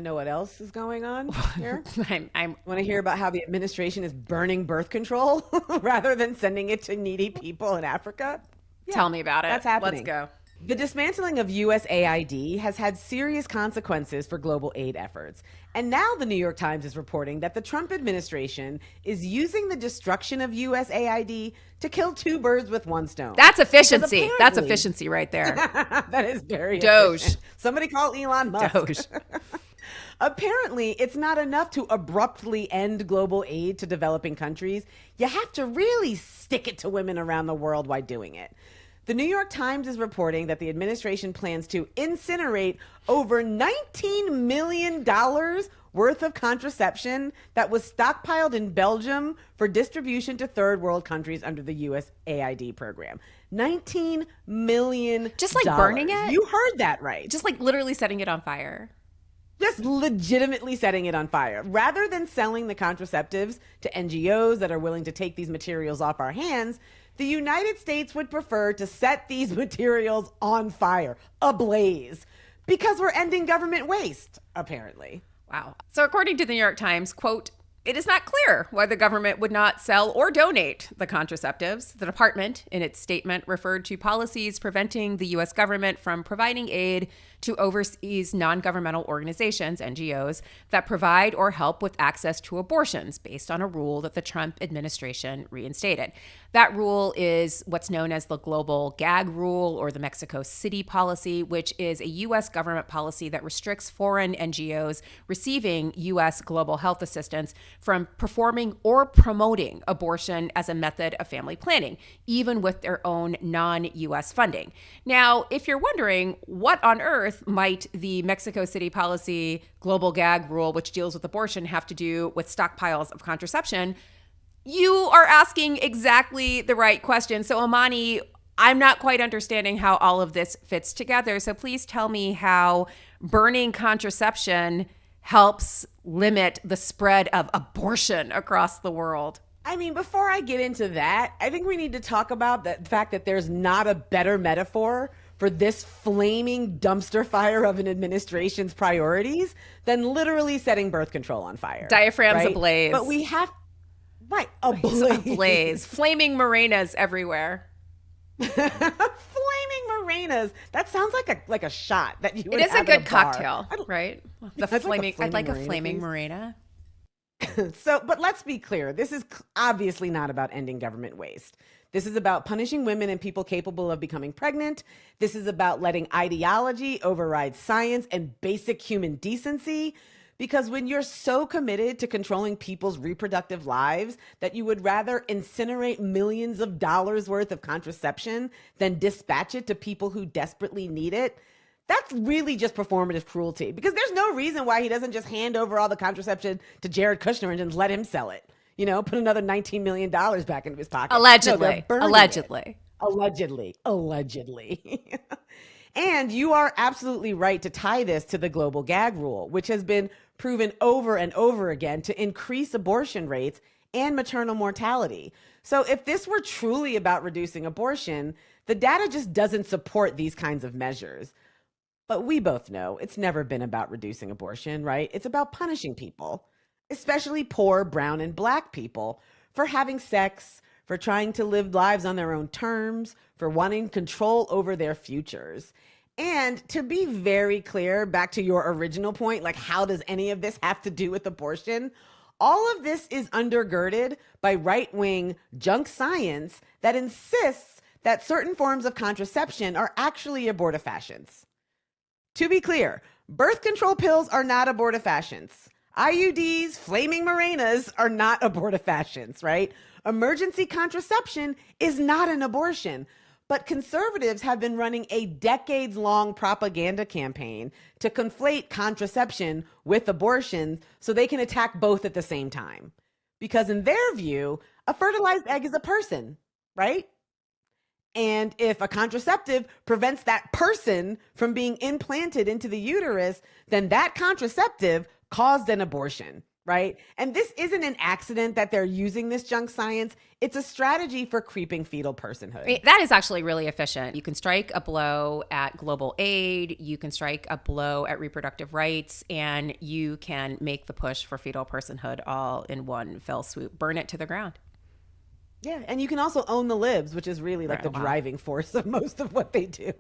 to know what else is going on here? I'm Want to hear about how the administration is burning birth control rather than sending it to needy people in Africa? Yeah, Tell me about it. that's happening. Let's go. The dismantling of USAID has had serious consequences for global aid efforts. And now the New York Times is reporting that the Trump administration is using the destruction of USAID to kill two birds with one stone. That's efficiency. Because That's apparently- efficiency right there. That is very Doge. efficient. Somebody call Elon Musk. Doge. Apparently, it's not enough to abruptly end global aid to developing countries. You have to really stick it to women around the world while doing it. The New York Times is reporting that the administration plans to incinerate over $19 million worth of contraception that was stockpiled in Belgium for distribution to third world countries under the USAID program. $19 million. Just like burning it? You heard that right. Just like literally setting it on fire. Just legitimately setting it on fire. Rather than selling the contraceptives to NGOs that are willing to take these materials off our hands, the United States would prefer to set these materials on fire, ablaze, because we're ending government waste, apparently. Wow. So according to the New York Times, quote, it is not clear why the government would not sell or donate the contraceptives. The department, in its statement, referred to policies preventing the U.S. government from providing aid to overseas non-governmental organizations, NGOs, that provide or help with access to abortions based on a rule that the Trump administration reinstated. That rule is what's known as the Global Gag Rule or the Mexico City Policy, which is a U.S. government policy that restricts foreign NGOs receiving U.S. global health assistance from performing or promoting abortion as a method of family planning, even with their own non-U.S. funding. Now, if you're wondering what on earth might the Mexico City Policy Global Gag Rule, which deals with abortion, have to do with stockpiles of contraception, you are asking exactly the right question. So, Amani, I'm not quite understanding how all of this fits together. So please tell me how burning contraception helps limit the spread of abortion across the world. I mean, before I get into that, I think we need to talk about the fact that there's not a better metaphor for this flaming dumpster fire of an administration's priorities than literally setting birth control on fire. Diaphragms right? ablaze. But we have, right, ablaze. Flaming morenas everywhere. Flaming morenas. That sounds like a shot that you would It is a have at good bar. cocktail, right? The I'd like a flaming. I'd like a flaming flaming morena, morena. So, but let's be clear. This is obviously not about ending government waste. This is about punishing women and people capable of becoming pregnant. This is about letting ideology override science and basic human decency. Because when you're so committed to controlling people's reproductive lives that you would rather incinerate millions of dollars worth of contraception than dispatch it to people who desperately need it, that's really just performative cruelty. Because there's no reason why he doesn't just hand over all the contraception to Jared Kushner and just let him sell it. You know, put another $19 million back into his pocket. Allegedly. No, Allegedly. Allegedly. And you are absolutely right to tie this to the global gag rule, which has been proven over and over again to increase abortion rates and maternal mortality. So if this were truly about reducing abortion, the data just doesn't support these kinds of measures. But we both know it's never been about reducing abortion, right? It's about punishing people, especially poor brown and black people, for having sex, for trying to live lives on their own terms, for wanting control over their futures. And to be very clear, back to your original point, like how does any of this have to do with abortion? All of this is undergirded by right-wing junk science that insists that certain forms of contraception are actually abortifacients. To be clear, birth control pills are not abortifacients. IUDs, flaming morenas are not abortifacients, right? Emergency contraception is not an abortion. But conservatives have been running a decades-long propaganda campaign to conflate contraception with abortion so they can attack both at the same time. Because in their view, a fertilized egg is a person, right? And if a contraceptive prevents that person from being implanted into the uterus, then that contraceptive caused an abortion, right? And this isn't an accident that they're using this junk science. It's a strategy for creeping fetal personhood. That is actually really efficient. You can strike a blow at global aid, you can strike a blow at reproductive rights, and you can make the push for fetal personhood all in one fell swoop. Burn it to the ground. Yeah, and you can also own the libs, which is really like the driving force of most of what they do.